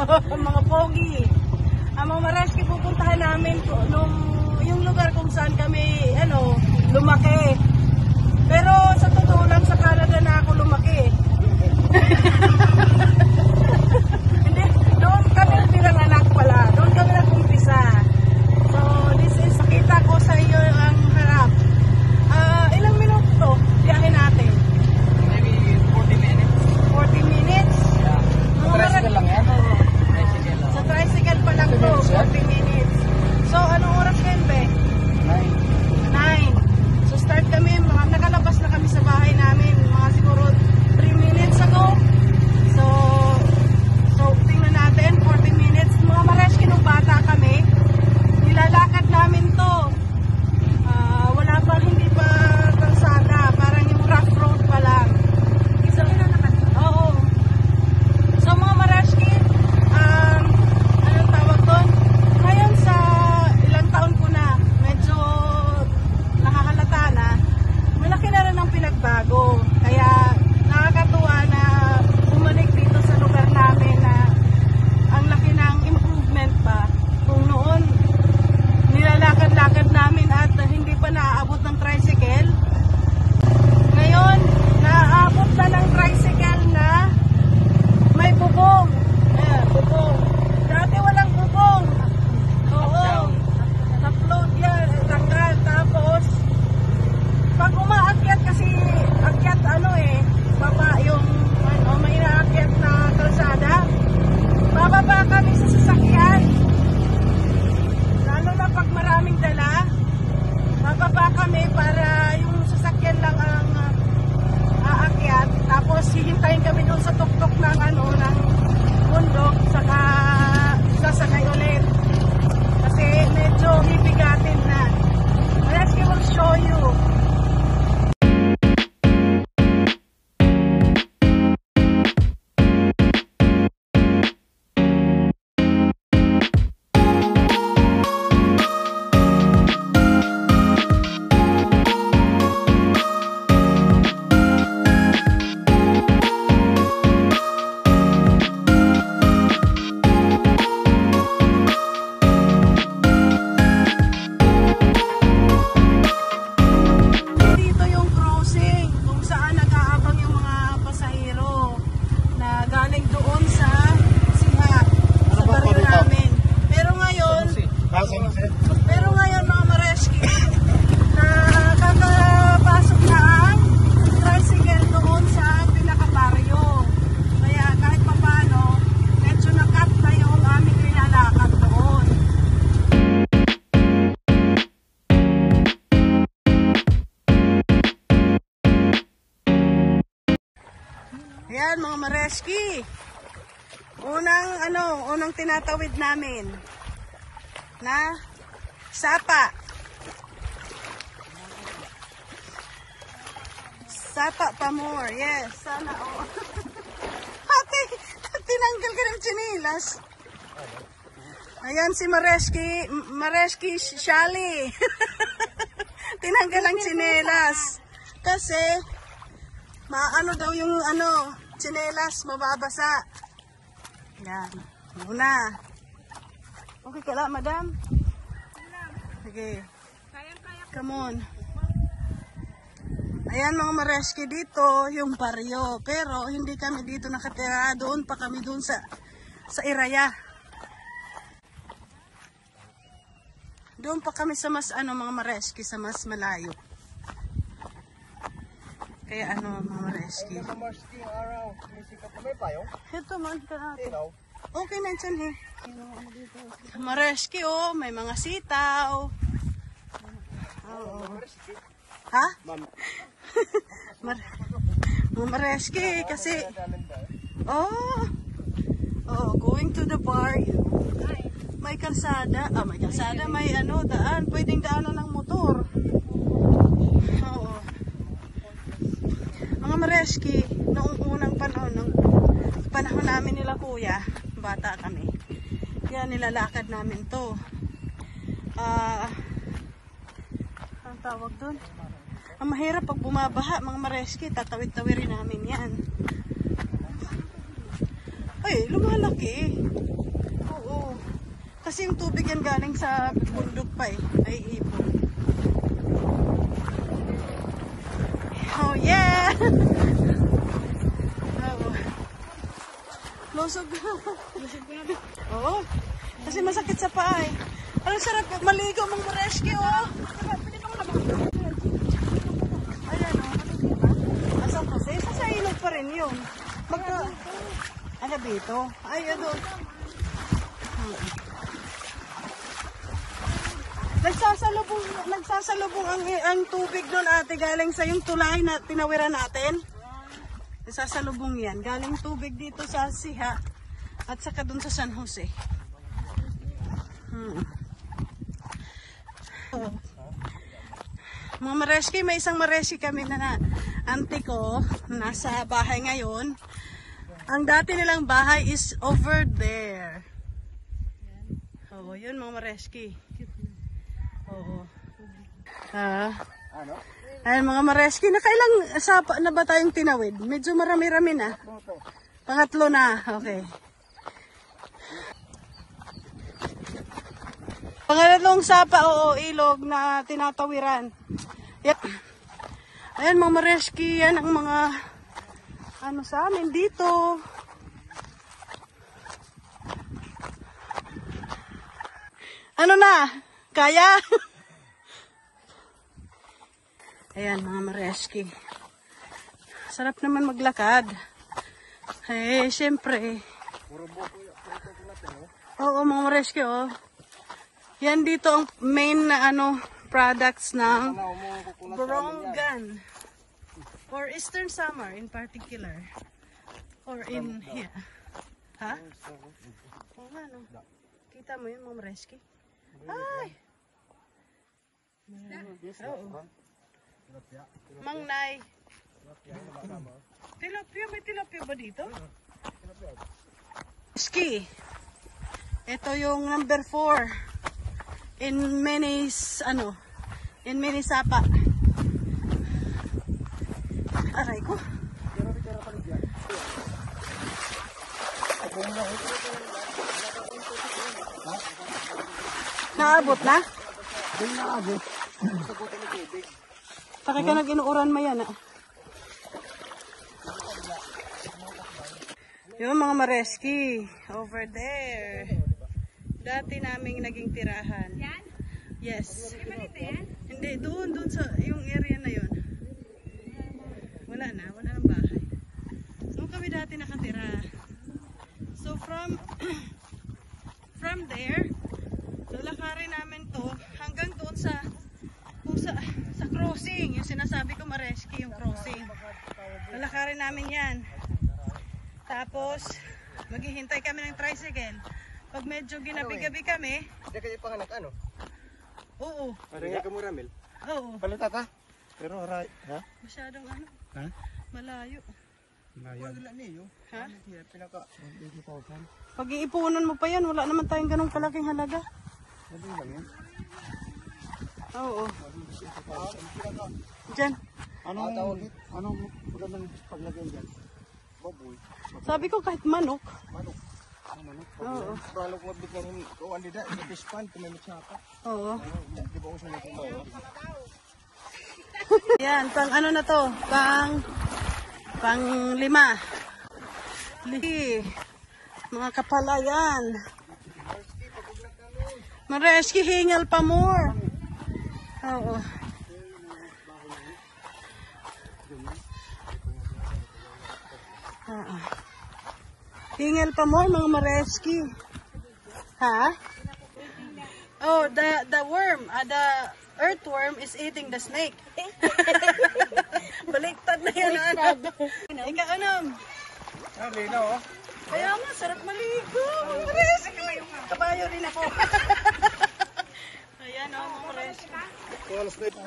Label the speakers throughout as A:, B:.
A: Mga pogi. Ang mga mareski pupuntahan namin nung yung lugar kung saan kami lumaki. Pero sa totoo lang sa Canada na ako lumaki. Hindi, doon kami pinanganak pala. Doon kami nag-umpisa. So this is, nakita ko sa iyo ang harap. Ilang minuto to? Biyahe natin.
B: Maybe 40 minutes.
A: 40 minutes?
B: Yeah. Tricycle lang yan. Tricycle lang.
A: Sa tricycle pa lang to, 40 minutes. So, anong oras ngayon, Be? 9. So, start kami, nakalabas na kami sa bahay namin, mga siguro 3 minutes ago. So tingnan natin, 40 minutes. Mga mareski nung bata kami, nilalakad namin to. Wala pa, hindi pa kalsada, parang yung rough road pa lang. Oo. So mga mareski, anong tawag doon? Ngayon sa ilang taon ko na, medyo nakakalata na, malaki na rin ang pinagbago. Kaya nakakatuwa na bumalik dito sa lugar namin na ang laki ng improvement pa. Kung noon, nilalakad-lakad namin at hindi pa naaabot ng tricycle. Ngayon, naaabot na ng tricycle na may bubong. Ayan, bubong. Dati walang bubong. Oo. Upload yan, tanggal. Tapos, pag umaakyat kasi, akyat baba yung, may naakyat na kalsada. Bababa kami sa sasakyan. Lalo na pag maraming dala, bababa kami para yung sasakyan lang ang aakyat. Tapos hihintayin kami doon sa tuktok ng ng bundok, saka sasakay ulit. Kasi medyo hibigatin na. Let's will show you. Pero ngayon mga mareski, kakapasok na ang tricycle doon sa pinakabaryo. Kaya kahit pa paano, medyo nakat na yung aming nilalakad doon. Ayan mga mareski, unang tinatawid namin na Sapa. Sapa pa more. Yes, sana Ate, tinanggal ka ng chinilas. Ayan si Mareski Shali. Tinanggal ang chinilas. Kasi maano daw yung chinelas, mababasa. Yan. Muna. Okay ka lang, madam? Okay. Come on. Ayan mga mareski, dito yung baryo. Pero hindi kami dito nakatira. Doon pa kami doon sa Iraya. Doon pa kami sa mas mga mareski, sa mas malayo. Kaya mga mareski. Ito man ka natin. Okay na dyan Mareski may mga sitaw. Ha? Mareski kasi going to the bar. May kalsada. May kalsada, may daan. Pwedeng daanan ng motor. Oo. Mga mareski, noong unang panahon namin nila kuya, bata kami. Yan, nilalakad namin to. Ang tawag dun? Ang mahirap pag bumabaha, mga mareski, tatawid-tawirin namin yan. Ay, lumalaki. kasi yung tubig yan galing sa bundok pa eh. Ay, ipon. Oh, yeah! Oo. Lusog na. Oo. Kasi masakit sa paa eh. Ang sarap maligo mong Mareski, oh. Ayan, oh. Asang kasi? Sa ilog pa rin yun. Ano dito? Ay, ano. Nagsasalubong ang tubig doon, ate, galing sa yung tulay na tinawiran natin. Nagsasalubong yan. Galing tubig dito sa Siha at saka doon sa San Jose. Oh. Mga Mareski, may isang Mareski kami na auntie ko nasa bahay ngayon. Ang dati nilang bahay is over there. Oo, yun mga Mareski. Oo.
B: Ano?
A: Ayan mga Mareski, nakailang sapa na ba tayong tinawid? Medyo marami-rami na. Pangatlo na, okay. Pangatlong sapa o ilog na tinatawiran. Ayan mga Mareski, yan ang mga ano sa amin dito. Ano na? Kaya? Ayan mga Mareski. Sarap naman maglakad. Eh, syempre. Oo mga Mareski, oh. Yan dito ang main na ano, products ng Borongan. For Eastern Summer in particular. Or in here. Ha? Oo nga, no? Kita mo yun, Ma'am Reski? Ay! Oo. Mang Nay. Tilapia, may tilapia ba dito? Ski. Ito yung number 4. In many, in many sapa. Aray ko. Naabot na?
B: Naabot.
A: Pakay ka nag-inuuran mo yan, ah. Yung mga Mareski, over there. Dati naming naging tirahan. Yan? Yes. Hindi, doon sa yung area na yun. Wala nang bahay. So kami dati nakatira. So from there, lalakarin namin to hanggang doon sa crossing, yung sinasabi ko Mareski, yung crossing. Lalakarin namin yan. Tapos maghihintay kami ng tricycle. Pag medyo ginabi-gabi kami.
B: Hindi kayo panganak ano?
A: Oo.
B: Parang ka mo Ramil?
A: Oo.
B: Palita ka? Pero aray, ha?
A: Masyadong ano?
B: Ha?
A: Malayo.
B: Malayo. Wala niyo.
A: Ha?
B: Pinaka 80,000.
A: Pag iipunan mo pa yan, wala naman tayong ganong kalaking halaga.
B: Ano lang yan?
A: Oo. Diyan.
B: Anong magandang paglagay dyan? Baboy.
A: Sabi ko kahit manok.
B: Manok. Manok.
A: Oo.
B: Pralo ko bigyan ko andi da sa fish pond kung may matsaka.
A: Oo.
B: Di ba uso nito ba?
A: Yan, pang ano na to? Pang 5. Mga kapalayan. Mareski, hingal pa more. Oo. Hingal pa more mga Mareski. Ha? Oh, the worm, the earthworm is eating the snake. Baliktad na yan. Ikaw anong?
B: Ah, lino oh.
A: Kaya nga, sarap maligo. Mareski. Kabayo rin ako. Ayan o, mga Mareski.
B: Alas na ito.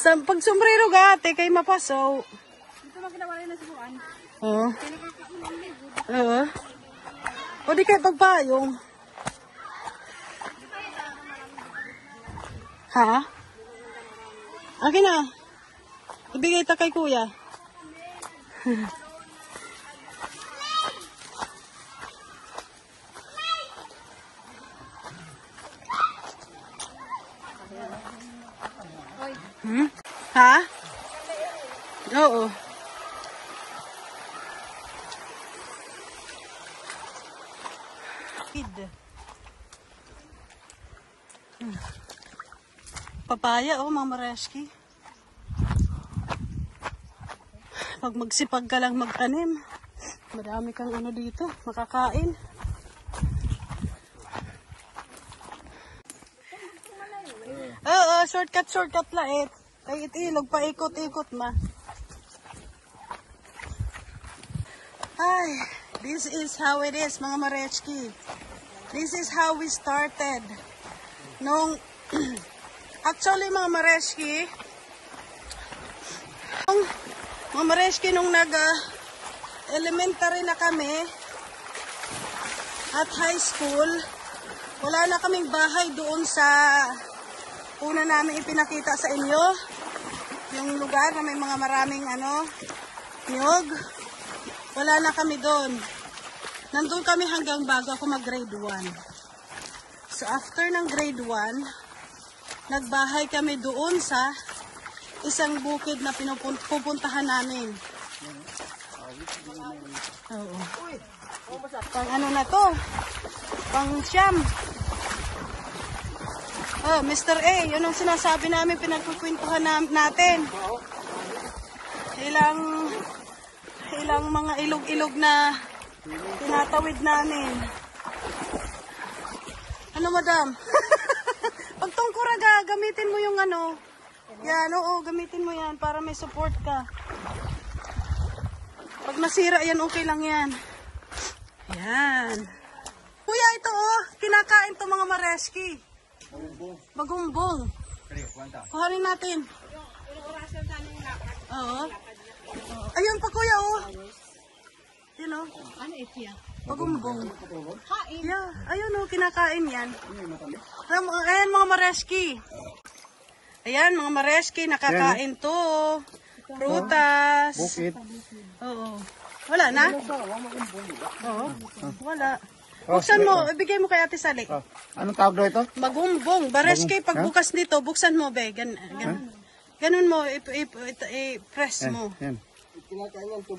A: Pag sombrero gate, kay mapaso.
C: Dito magkinawalan na sibuan.
A: Oo. Oo. O di kayo pagpayong. Ha? Akin na. Ibigay ta kay kuya. Ha? Oo. Papaya, oh, Mama Reski. Pag magsipag ka lang magtanim, madami kang ano dito, makakain. Oo, shortcut lait. Ay, itilog, paikot-ikot ma. Ay, this is how it is, mga Marechki. This is how we started. Nung, actually, mga Marechki, nung nag-elementary na kami, at high school, wala na kaming bahay doon sa una namin ipinakita sa inyo. Yung lugar na may mga maraming niyog. Wala na kami doon. Nandun kami hanggang bago ako mag-grade 1. So after ng grade 1, nagbahay kami doon sa isang bukid na pupuntahan namin. Oo. Pang ano na to? Pang siyam. Oh, Mr. A, yun ang sinasabi namin, pinagkukwentuhan natin. Ilang mga ilog-ilog na tinatawid namin. Ano, madam? Pag tungkuraga, gamitin mo yung yan, oo, gamitin mo yan para may support ka. Pag nasira yan, okay lang yan. Yan. Kuya, ito kinakain to mga Mareski. Bagumbong. Kuhanin natin. Oo. Ayun pa kuya, Yun Ano ito yan? Bagumbong. Yeah. Ayun kinakain yan. Ayan mga Mareski. Ayan mga Mareski, nakakain to. Prutas.
B: Bukid.
A: Oo. Wala na? Oo. Wala. Buksan mo, ibigay mo kay Ate Sally.
B: Anong tawag daw ito?
A: Magumbong. Bareski, pag bukas nito, buksan mo, be. Ganun mo, i-press mo.
B: Yan.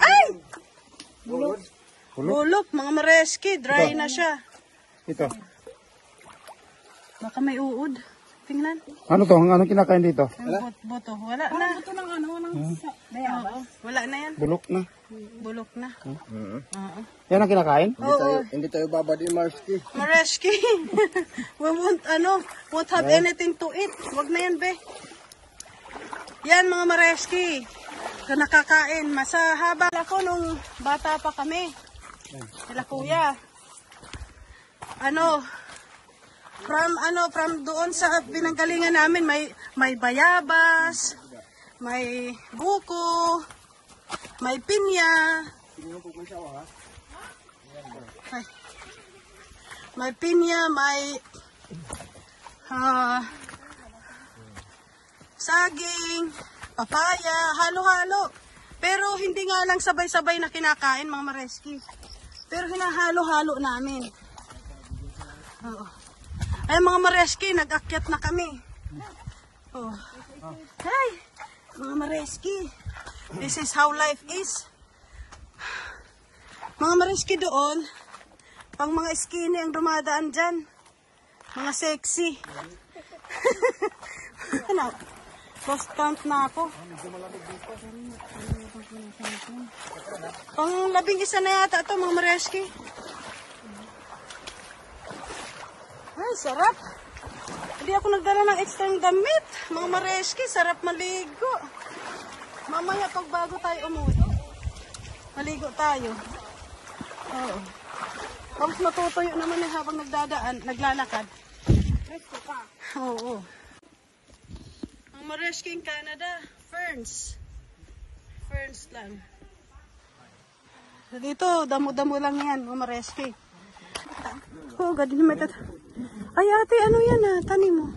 A: Ay! Bulok, mga Mareski, dry na siya.
B: Ito.
A: Baka may uod. Tingnan.
B: Ano to? Anong kinakain dito?
A: Boto. Wala na. Boto ng wala na yan.
B: Bulok na.
A: Bulok na.
B: Yan ang kinakain?
D: Hindi tayo babad in Mareski.
A: Mareski. We won't have anything to eat. Wag na yan, be. Yan, mga Mareski. Nakakain. Masahaba ako nung bata pa kami. Sila kuya. From doon sa pinanggalingan namin, may bayabas, may buko, may pinya. May pinya, may saging, papaya, halo-halo. Pero hindi nga lang sabay-sabay na kinakain, mga Mareski. Pero hinahalo-halo namin. Oo. Ay, mga Mareski, nag-akyat na kami. Oh. Hi, mga Mareski. This is how life is. Mga Mareski doon, pang mga skinny ang dumadaan dyan. Mga sexy. Ano? Lost count na ako. Pang 11 na yata ito, mga Mareski. Ay, sarap. Hindi ako nagdala ng extra damit. Mga Mareski, sarap maligo. Mamaya pag bago tayo umuwi, maligo tayo. Oo. Tapos matutuyo naman habang naglalakad. Oo. Mga Mareski in Canada, ferns. Ferns lang. Dito, damo-damo lang yan, mga Mareski. Oh, gadin may Ay, ate, ano yan tanim mo?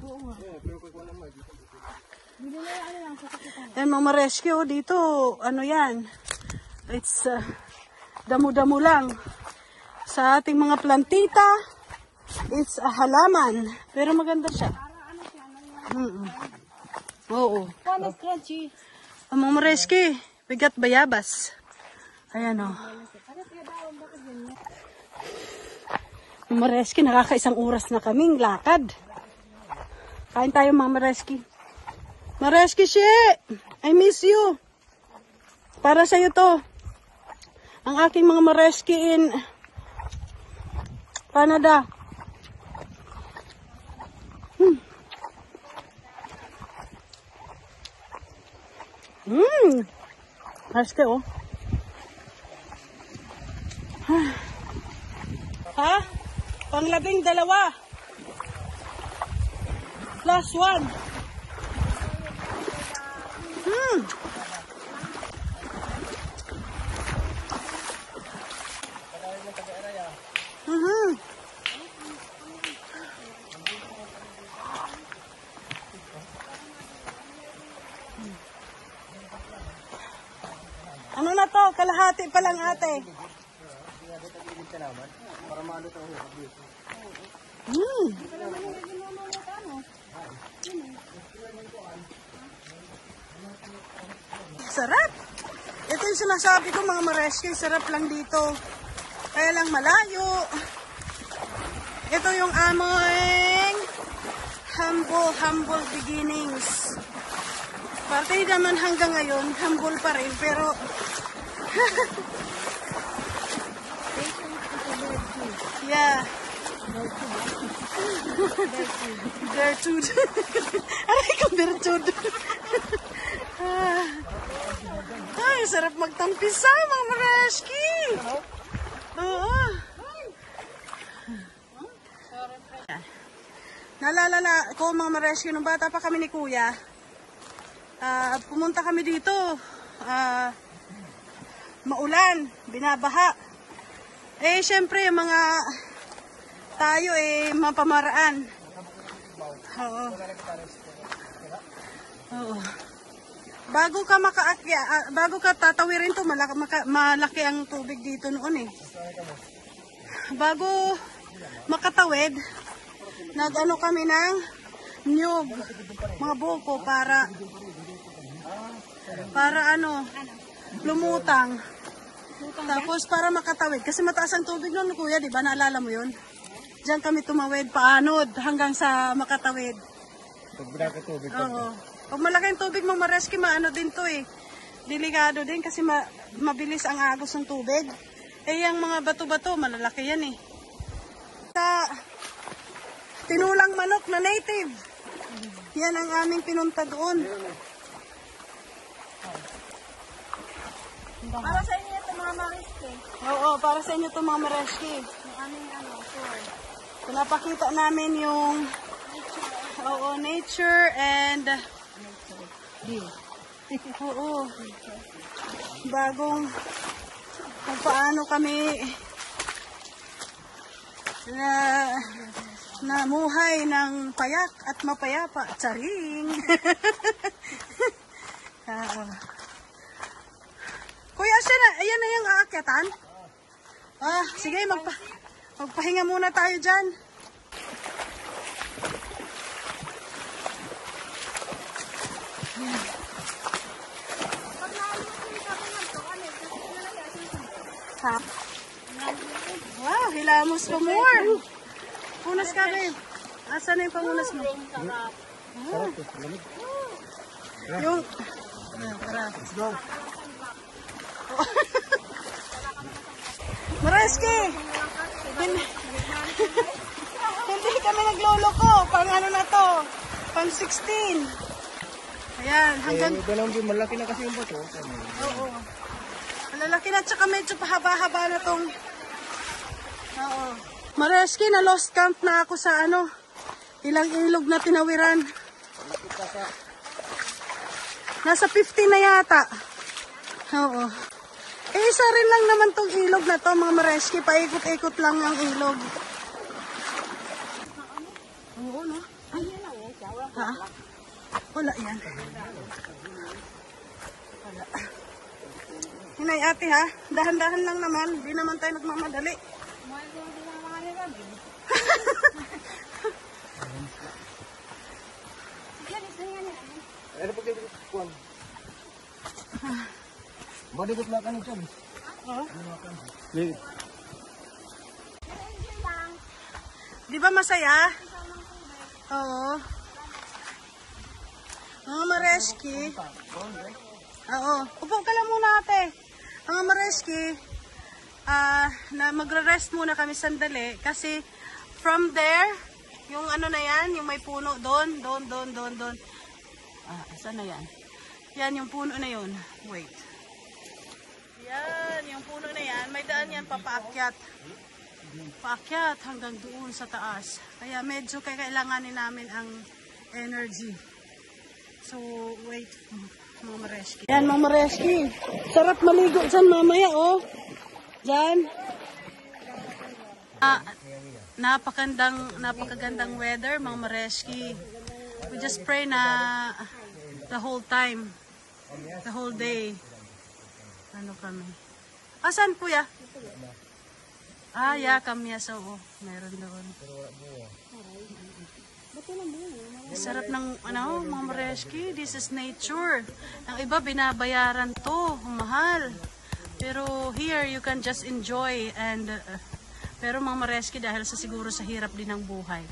A: Yan, mga Mareski, dito, ano yan? It's damo-damo lang. Sa ating mga plantita, it's a halaman. Pero maganda siya. Oo.
C: Paano crunchy?
A: Ang mga mareski, bigat bayabas. Ayan o. Mga mareski, nakakaisang oras na kaming lakad. Kain tayo mga mareski. Mareski, she! I miss you. Para sa'yo to. Ang aking mga mareski in Canada. Mareski, oh. Ha? Pang-12. Plus 1. Ano na to? Kalahati pa lang ate. Sarap. Ito yung sinasabi ko mga mareski. Sarap lang dito. Kaya lang malayo. Ito yung aming humble beginnings. Parte naman hanggang ngayon, humble pa rin, pero yeah. Bertud. Aray ko, bertud. Ay, sarap magtampisa, mga mareski. Oo. Naalala ko mga mareski, nung bata pa kami ni Kuya, pumunta kami dito, maulan, binabaha. Eh, syempre, mga tayo, mapamaraan. Oo. Oo. Bago ka bago ka tatawirin to, malaki ang tubig dito noon eh. Bago makatawid, nag-ano kami ng niyog, mga buko para lumutang. Tapos para makatawid. Kasi mataas ang tubig noon, Kuya, di ba? Naalala mo yun? Diyan kami tumawid, paanod, hanggang sa makatawid.
D: Pag ka tubig.
A: Oo. Pag malaki ang tubig, mga mareski, maano din to eh. Delikado din kasi mabilis ang agos ng tubig. Eh, yung mga bato-bato, malalaki yan eh. Sa tinulang manok na native. Yan ang aming pinunta doon.
C: Para sa inyo ito mga mariske.
A: Oo, para sa inyo ito mga mareski.
C: Yung aming tour.
A: Pinapakita namin yung nature and oo. Bagong kung paano kami namuhay ng payak at mapayapa. Charing! Kuya, ayan na yung aakyatan. Sige, magpahinga muna tayo dyan. Ha? Wow, hilamos ka more. Punas ka, babe. Asan na yung pangunas mo? Yung... tara.
D: Let's go.
A: Mareski! Hindi kami nagloloko. Pang ano na to? Pang 16. Ayan, hanggang...
D: Malaki na kasi yung bato.
A: Oo. Malalaki na, tsaka medyo pahaba-haba na tong... Oo. Mareski, na lost count na ako sa ilang ilog na tinawiran. Nasa 50 na yata. Oo. Eh, isa rin lang naman tong ilog na to, mga mareski. Paikot-ikot lang ang ilog. Oo, no? Ay, ha? Wala yan. Wala. Hinay ate ha, dahan-dahan lang naman. Di naman tayo nagmamadali.
D: Ano pag kuwan? Badikot na kanin dyan.
A: Oh.
D: Wait.
A: Di ba masaya? Oo. Mga mareski. Oo. Upo ka lang muna ate. Mga mareski, na magre-rest muna kami sandali kasi from there, yung ano na yan, yung may puno doon. Saan na yan? Yan, yung puno na yun. Wait. Yan, yung puno na yan. May daan yan papaakyat. Paakyat hanggang doon sa taas. Kaya medyo kailanganin namin ang energy. So, wait. Mga mareski. Yan, mga mareski. Sarap maligo dyan mamaya, oh. Dyan. Napakagandang weather, mga mareski. We just pray na the whole time. The whole day. Ano kami? Asan po ya? Yeah, kamyas. Oo, meron doon. Sarap ng mga mareski. This is nature. Ang iba binabayaran to, mahal. Pero here you can just enjoy and pero mga mareski dahil siguro sa hirap din ng buhay.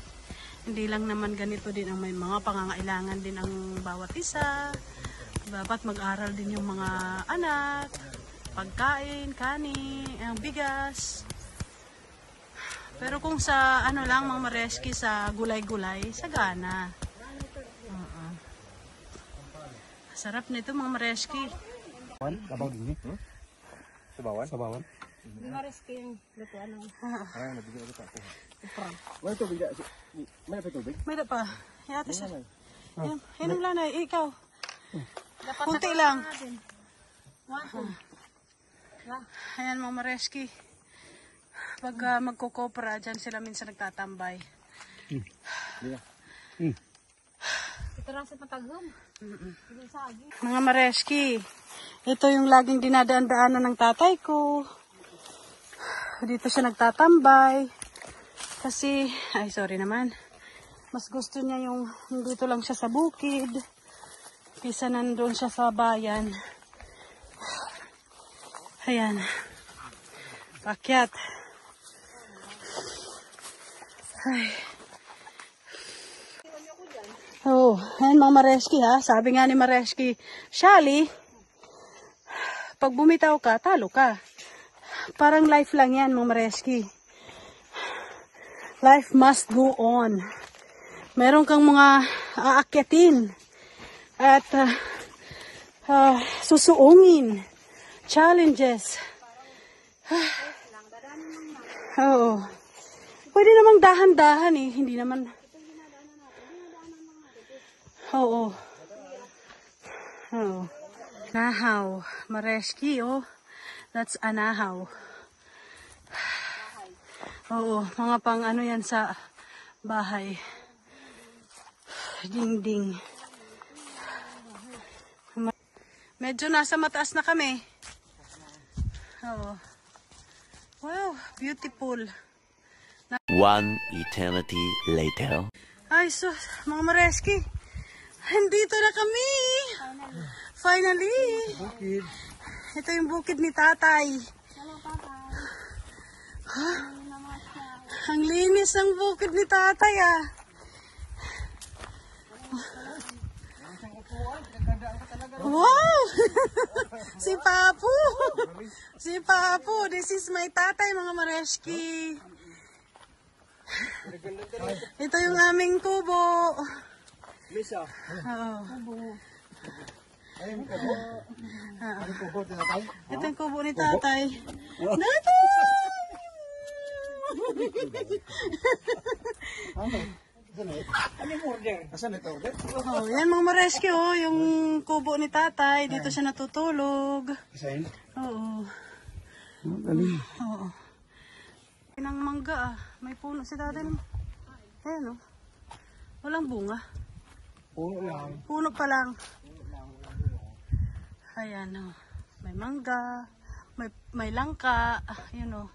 A: Hindi lang naman ganito din ang may mga pangangailangan din ang bawat isa. Dapat mag-aral din yung mga anak, pagkain, kanin, ang bigas. Pero kung sa ano lang mga mareski sa gulay-gulay, sagana. Sarap nito mga mareski.
D: Sabaw din eh. Sabawan? Sabawan.
C: Hindi mareski yung lutuan ng...
D: Nabigyan ko pa ako. May tubig na. May pa tubig?
A: May pa. Yate siya. Hinong lanay, ikaw. Kunti lang. Ayan mga mareski. Pag magkukopra, dyan sila minsan nagtatambay.
C: Ito lang sa patagom.
A: Mga mareski, ito yung laging dinadaan-daanan ng tatay ko. Dito siya nagtatambay. Kasi, sorry naman. Mas gusto niya yung dito lang siya sa bukid. Kaysa nandun siya sa bayan. Ayan. Pakyat. Ay. Ayan mga mareski ha. Sabi nga ni mareski, Shali, pag bumitaw ka, talo ka. Parang life lang yan mga mareski. Life must go on. Meron kang mga aakyatin at susuungin. Challenges. Oo. Pwede namang dahan-dahan eh. Hindi naman. Oo. Oo. Nahaw. Mareski, oh. That's anahaw. Oo. Mga pang ano yan sa bahay. Ding-ding. Medyo nasa mataas na kami. Oo. Wow. Beautiful.
E: One eternity later.
A: Ay, sus, mga mareski. Andito na kami. Finally.
D: Bukid.
A: Ito yung bukid ni tatay. Ha? Ang linis ng bukid ni tatay ah. Wow! Si Papu. Si Papu. This is my tatay mga mareski. Ito yung aming kubo.
D: Lisa.
A: Oo.
D: Ayun ka po. Ano po po tinatay?
A: Ito yung kubo ni tatay. Natay!
D: Ano yung order? Asan ito order?
A: Oh, yan mga mareski oh, yung kubo ni tatay. Dito siya natutulog.
D: Asan?
A: Oo.
D: Galing.
A: Oo. Pinang mangga ah. May puno si tatay. Ayan oh. Walang bunga.
D: Puno lang.
A: Puno pa lang. Ayan oh. May mangga. May langka. Yun oh.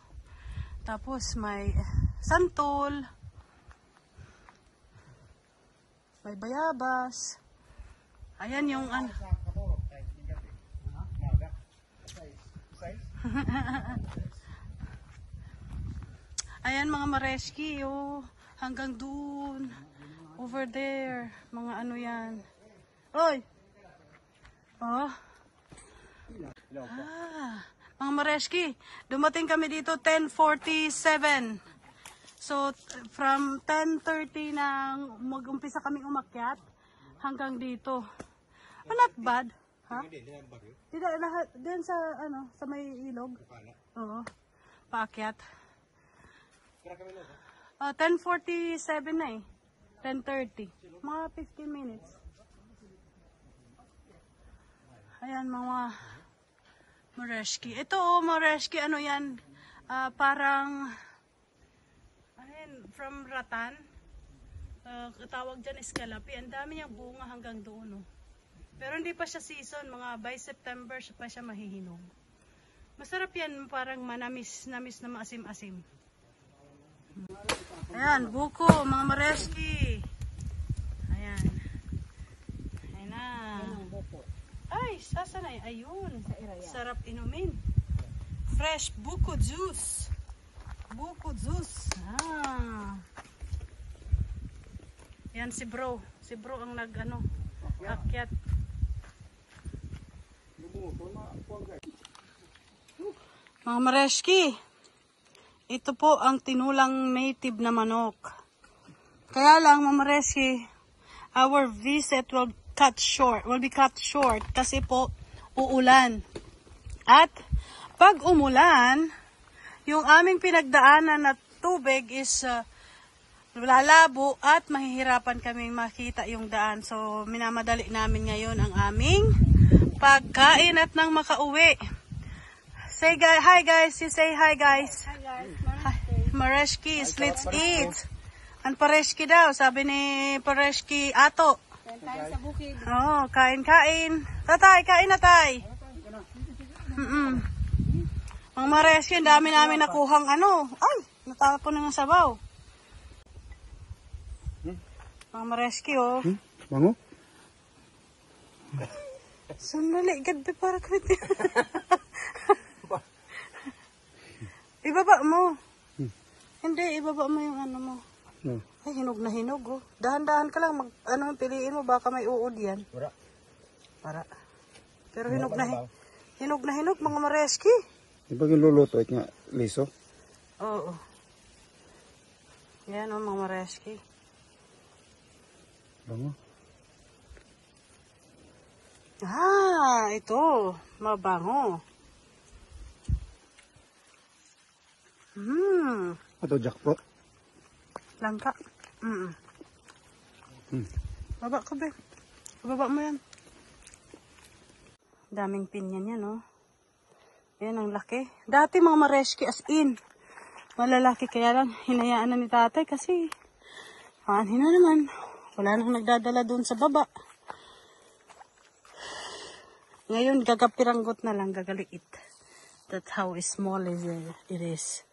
A: Tapos may santol. May bayabas. Ayan yung ano. Ayan mga mareski, oh. Hanggang doon. Over there. Mga ano yan. Oy! Oh. Mga mareski, dumating kami dito 10:47. So, from 10:30 nang mag-umpisa kaming umakyat hanggang dito. Oh, not bad. Ha? Hindi lahat din sa ano, sa may ilog. Oo. Paakyat. 10:47 na eh. 10:30. Mga 15 minutes. Ayan mga Mareski. Ito oh, Mareski, ano yan? Parang from Ratan. Tawag dyan Escalapi. Ang dami niyang bunga hanggang doon. Oh. Pero hindi pa siya season. Mga by September pa siya mahihinog. Masarap yan. Parang manamis-namis na maasim-asim. Ayan, buko. Mga Mareski. Ayan. Ayan na. Ay, sasanay. Ayun. Sarap inumin. Fresh buko juice. Buko juice. Yan si bro. Si bro ang nag-ano. Akyat. Mga Mareski. Ito po ang tinulang native na manok. Kaya lang, mga Mareski, our visit will be cut short kasi po uulan. At pag umulan, yung aming pinagdaanan na tubig is lalabo at mahihirapan kaming makita yung daan. So minamadali namin ngayon ang aming pagkain at nang makauwi. Say hi guys, you say hi guys.
C: Hi guys,
A: Mareshkis, let's eat. Ang Pareshki daw, sabi ni Pareshki Ato.
C: tayo sa bukid.
A: Oo, kain-kain. Tatay, kain na tay. Mga Mareski, ang dami namin nakuhang ano. Ay, natapon na ng sabaw. Mga Mareski, oh.
D: Bango?
A: Sandali, gadbe para kwit. Ibaba mo. Hindi, ibaba mo yung ano mo. Ay, hinog na hinog, oh. Dahan-dahan ka lang, piliin mo, baka may uod yan. Para. Pero hinog na hinog, mga Mareski.
D: Di ba yung luluto at nga liso?
A: Oo. Yan, oh, mga Mareski.
D: Bango?
A: Ito. Mabango.
D: Ito jackfruit?
A: Langka. Baba ka, be. Baba mo yan. Daming pinyan yan, oh. Yan ang laki. Dati mga Mareski as in. Malalaki, kaya lang hinayaan na ni tatay kasi hina naman. Wala nang nagdadala dun sa baba. Ngayon, gagapiranggot na lang, gagaliit. That's how small it is.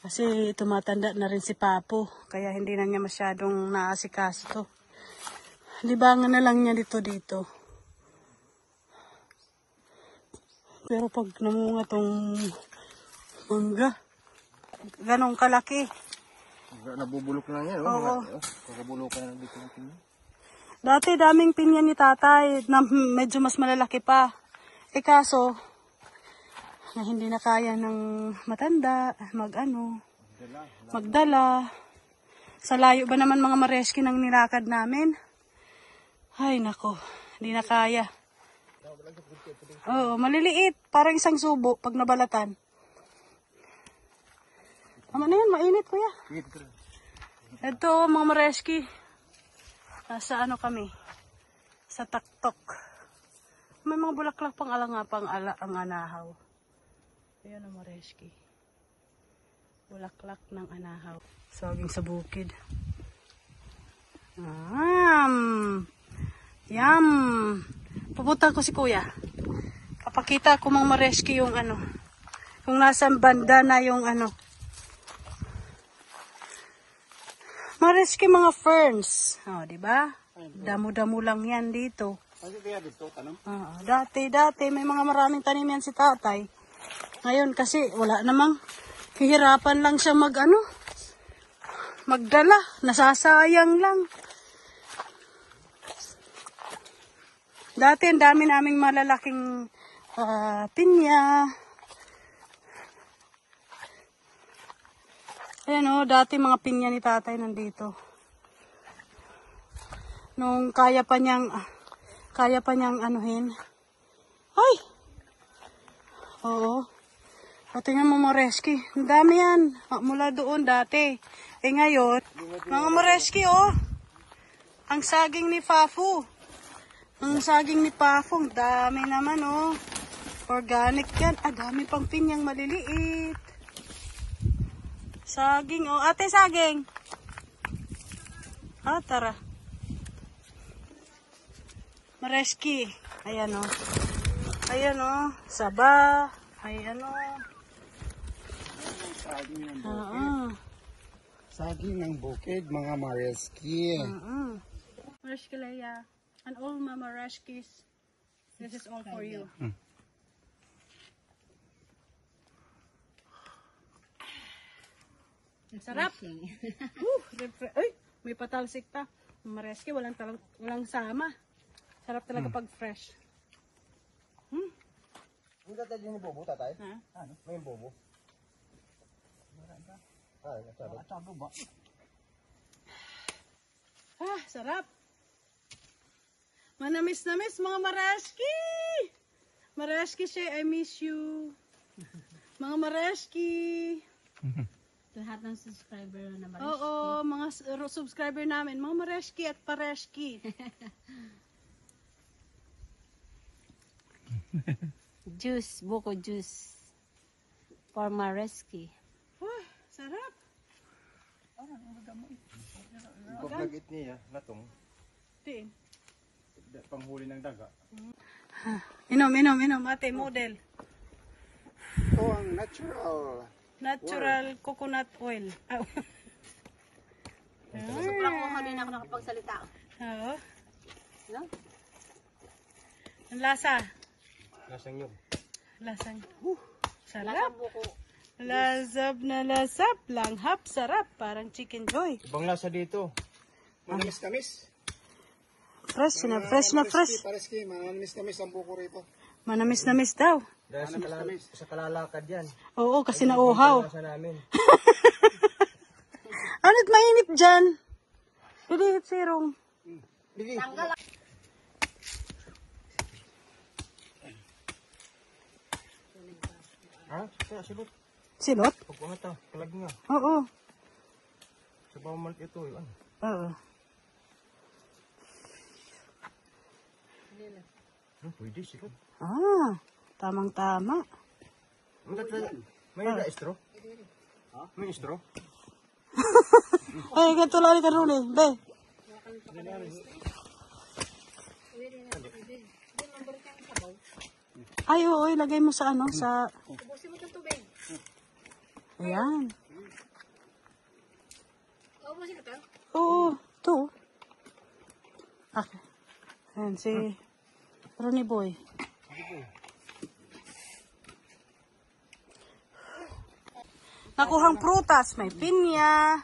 A: Kasi tumatanda na rin si Papo, kaya hindi na niya masyadong naasikaso to. Libangan na lang niya dito. Pero pag namunga tong mangga, ganong kalaki.
D: Nabubulok na yan,
A: Oo.
D: Kakabulok na lang dito natin.
A: Dati daming pinyan ni tatay na medyo mas malalaki pa. Kaso, na hindi na kaya ng matanda, magdala. Sa layo ba naman mga Mareski ng nilakad namin? Ay nako, hindi na kaya. Oo, maliliit, parang isang subo pag nabalatan. Tama na yan, mainit kuya. Ito mga Mareski, nasa ano kami, sa taktok. May mga bulaklak pang ang anahaw. Ayan ang Mareski. Bulaklak ng anahaw. Saging sa bukid. Yum! Pupunta ko si kuya. Papakita ko mga Mareski yung ano. Kung nasa banda na yung ano. Mareski mga ferns. Oh, di ba? Damo-damo lang yan dito.
D: Kasi kaya dito, tanong.
A: Dati may mga maraming tanim yan si tatay. Ngayon kasi wala namang hihirapan lang siya magdala. Nasasayang lang. Dati ang dami naming malalaking pinya. Ayan dati mga pinya ni tatay nandito. Nung kaya pa niyang anuhin. Ay! Oo. O, tingnan mo Moreski. Ang dami yan. Mula doon dati. Ngayon, mga Moreski ang saging ni Pafu. Ang saging ni Pafu. Ang dami naman Organic yan. Dami pang pinyang maliliit. Saging ate saging. Tara. Moreski. Ayan Ayan Saba. Ayan
D: Saging ng bukid, mga Mareski.
A: Moreski Leia. And all Mama Reskis. This is all for you. Sarap. Ay, may patalsik pa. Mareski, walang sama. Sarap talaga pag fresh.
D: Hindi tatay din yung bobo, tatay?
A: Ha?
D: May bobo.
A: Sarap. Manamis-namis mga Mareski. Mareski siya, I miss you. Mga Mareski.
C: Lahat ng subscriber na Mareski.
A: Oo, mga subscriber namin. Mga Mareski at Pareski.
C: Buko juice. For Mareski.
A: Sarap.
D: Pagkagit niya, natong.
A: Tiin.
D: Panghuli ng daga.
A: Inom, ate, model.
D: Ito ang
A: Natural coconut oil.
C: Sobrang ko kanina ako nakapagsalita.
A: Oo.
C: No?
A: Ang lasa.
D: Lasang yun.
A: Lasang. Sarap.
C: Lasang buko.
A: Lasap na lasap. Langhap. Sarap. Parang chicken joy.
D: Ibang lasa dito. Manamis-namis.
A: Fresh na fresh.
D: Pareski, manamis-namis ang buko rito.
A: Manamis-namis daw.
D: Dahil sa kalalakad yan.
A: Oo, kasi nauhaw.
D: Lasa namin.
A: Ano't mainit dyan? Pilihit sirong.
C: Tanggal.
D: Silot.
A: Silot?
D: Pagpungat kalag nga.
A: Oo.
D: Sa bawang ito, yun.
A: Oo.
D: Pwede, silot.
A: Tamang-tama.
D: May istro? May istro?
A: Ay, ganito lang ka rin eh. Be. Ay, oo, ilagay mo sa sa...
C: Ubusin mo itong tubig.
A: Ayan.
C: Ubusin ito?
A: Oo, ito. Okay. Ayan, si Ronnie Boy. Nakuhang prutas, may pinya,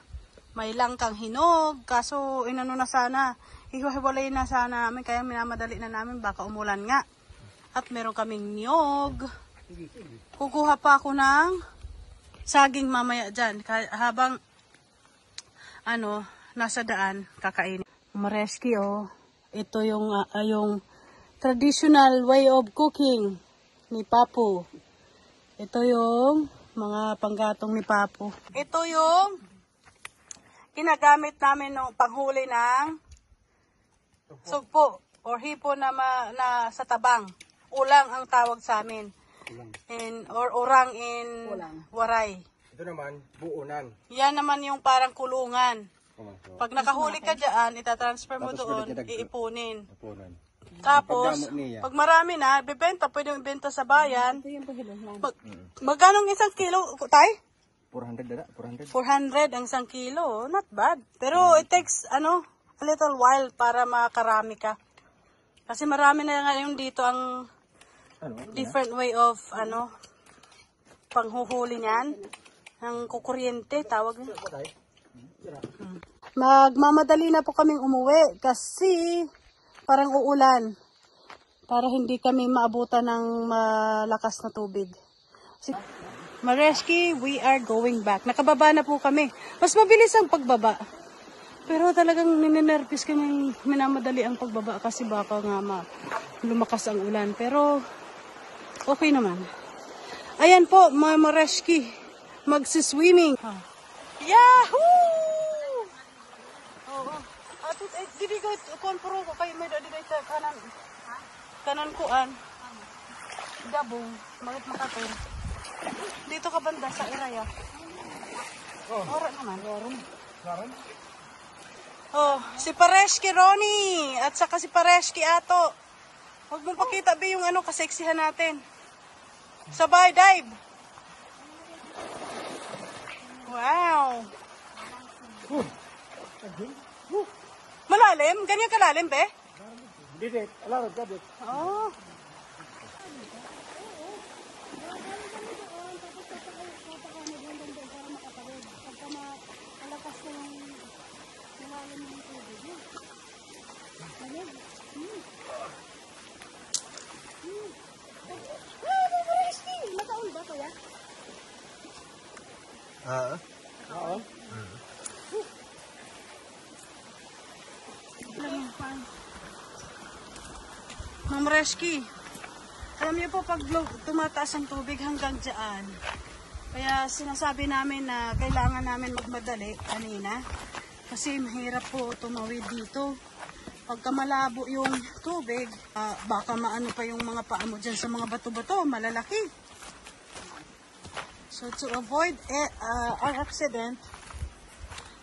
A: may langkang hinog, kaso inano na sana, hiwa-hiwalay na sana namin, kaya minamadali na namin, baka umulan nga. At meron kaming niyog. Kukuha pa ako ng saging mamaya dyan, habang nasa daan, kakainin. Mareski, ito yung traditional way of cooking ni Papu. Ito yung mga panggatong ni Papu. Ito yung ginagamit namin ng panghuli ng sugpo or hipo na sa tabang. Ulang ang tawag sa amin. Or urang in Waray.
D: Ito naman, buunan.
A: Yan naman yung parang kulungan. Pag nakahuli ka dyan, itatransfer mo doon, iipunin. Tapos, pag marami na, bibenta, pwede ibenta sa bayan. Magkano isang kilo, tay?
D: 400 dada, 400.
A: 400 ang 1 kilo. Not bad. Pero it takes, a little while para makarami ka. Kasi marami na ngayon dito ang different way of, panghuhuli niyan. Ang kukuryente, tawag niya. Magmamadali na po kaming umuwi kasi parang uulan. Para hindi kami maabutan ng malakas na tubig. Mareski, we are going back. Nakababa na po kami. Mas mabilis ang pagbaba. Pero talagang ninenervous kami, minamadali ang pagbaba kasi baka nga lumakas ang ulan. Pero okay naman. Ayan po, mga Mareski, magsiswimming. Yahoo! Oo. Atut, didi ko, konpuro ko kayo, may dadi kanan. Kanan kuan. Dabong, magit makaton. Dito ka banda sa Iraya. Ora naman. Laron? Oh, si Pareski Ronnie at saka si Pareski Ato. Huwag mong pakita ba yung kaseksihan natin. Sabay dive. Wow. Malalim? Ganyan kalalim, be?
D: Didi, alarot ka dit.
A: Oh. Ma'am Reski, alam niyo po pag tumataas ang tubig hanggang dyan, kaya sinasabi namin na kailangan namin magmadali kanina kasi mahirap po tumawid dito. Pagka malabo yung tubig, baka maano pa yung mga paa mo dyan sa mga bato-bato, malalaki. So to avoid an accident,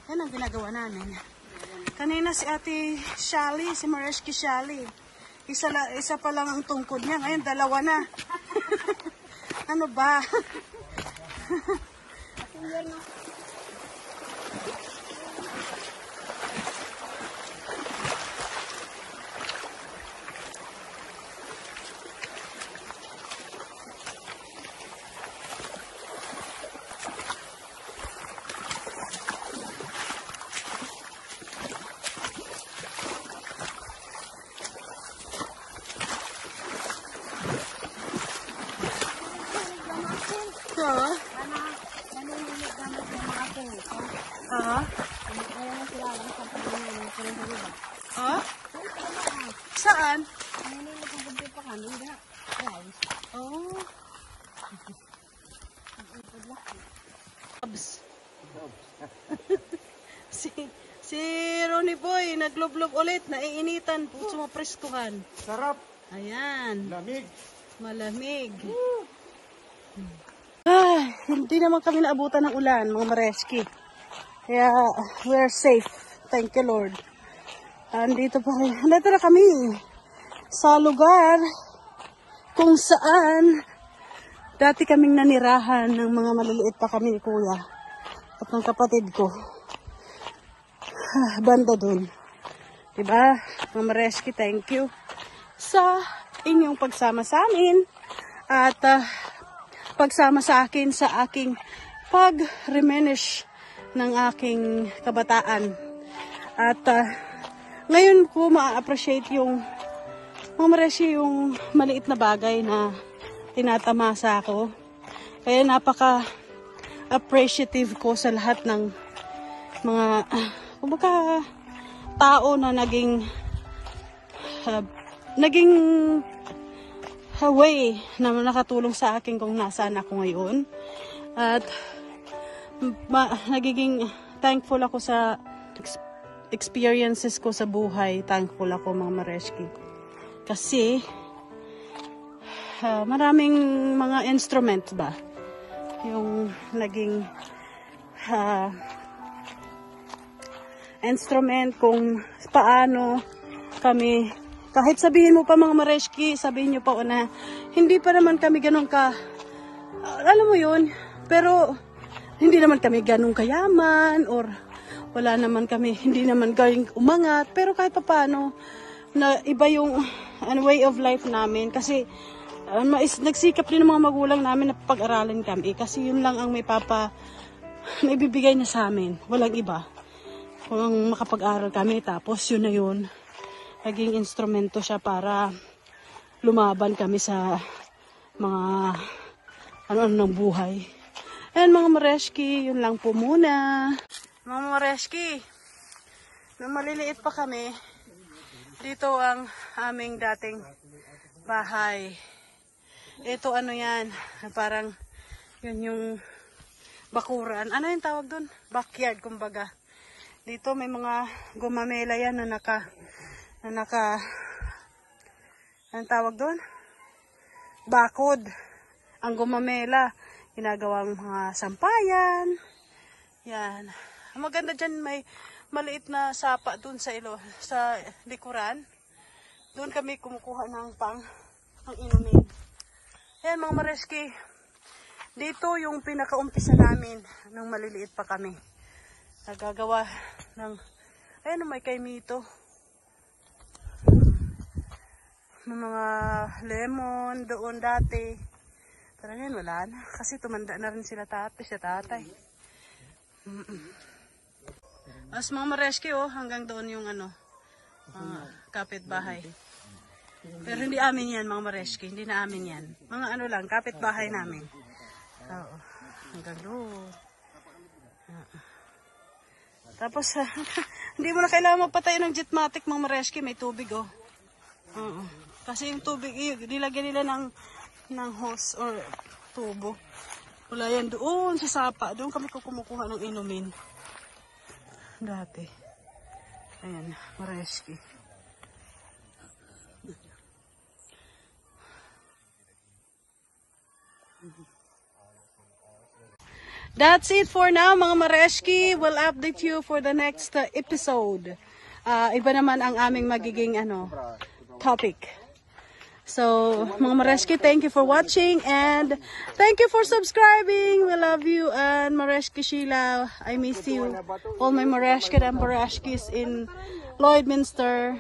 A: yan ang ginagawa namin. Kanina si Ate Shally, si Mareski Shally, isa pa lang ang tungkod niya, ngayon 2 na. Ano ba? Saan? Oh. si Ronnie Boy naglob-lob ulit, naiinitan, puso mapreskuhan.
D: Sarap.
A: Ayan.
D: Lamig.
A: Malamig. Hindi naman kami naabutan ng ulan, mga Mareski. Kaya, we're safe. Thank you, Lord. Andito na kami sa lugar kung saan dati kaming nanirahan ng mga maliliit pa kami ni Kuya at ng kapatid ko. Banda dun. Diba? Mga Mareski, thank you sa inyong pagsama sa amin at pagsama sa akin sa aking pag-reminisce ng aking kabataan. At ngayon ko ma-appreciate yung mga Mareski, yung maliit na bagay na tinatamasa ako. Kaya napaka-appreciative ko sa lahat ng mga tao na naging way na nakatulong sa akin kung nasaan ako ngayon. At nagiging thankful ako sa experiences ko sa buhay. Thankful ako, mga Mareski. Kasi maraming mga instruments ba yung naging instrument kung paano kami, kahit sabihin mo pa, mga Mareski, sabihin nyo pa na hindi pa naman kami ganun ka, alam mo yun, pero hindi naman kami ganun kayaman or wala naman kami, hindi naman galing umangat, pero kahit papaano na iba yung way of life namin kasi nagsikap din ng mga magulang namin na pag-aralin kami kasi yun lang ang may bibigay niya sa amin, walang iba. Kung makapag-aral kami, tapos yun na yun, naging instrumento siya para lumaban kami sa mga ano-ano ng buhay. And mga Mareski, yun lang po muna. Mga Mareski, nung maliliit pa kami, dito ang aming dating bahay. Ito ano yan, parang yun yung bakuran. Ano yung tawag dun? Backyard, kumbaga. Dito may mga gumamela yan na naka anong tawag dun? Bakod. Ang gumamela, ginagawang mga sampayan. Yan. Ang maganda dyan, may maliit na sapa dun sa likuran. Doon kami kumukuha ng ang inumin. Yan mga Mareski. Dito yung pinakaumpisa namin nung maliliit pa kami. Nagagawa ng, ayun may kaimito. Ng mga lemon doon dati. Pero ngayon wala na. Kasi tumanda na rin sila tatay. As mga Mareski hanggang doon yung kapitbahay. Pero hindi amin yan mga Mareski. Hindi na amin yan. Mga lang, kapitbahay namin. Oo. Hanggang doon. Tapos hindi mo na kailangan magpatay ng jetmatic mga Mareski. May tubig Oo. Kasi yung tubig, nilagyan nila ng hose or tubo. Wala yan doon sa sapa. Doon kami kumukuha ng inumin. Dati. Ayan, Mareski. That's it for now, mga Mareski. We'll update you for the next episode. Iba naman ang aming magiging topic. So, mga Mareski, thank you for watching and thank you for subscribing. We love you and Mareski Sheila, I miss you. All my Mareski and Mareskis in Lloydminster.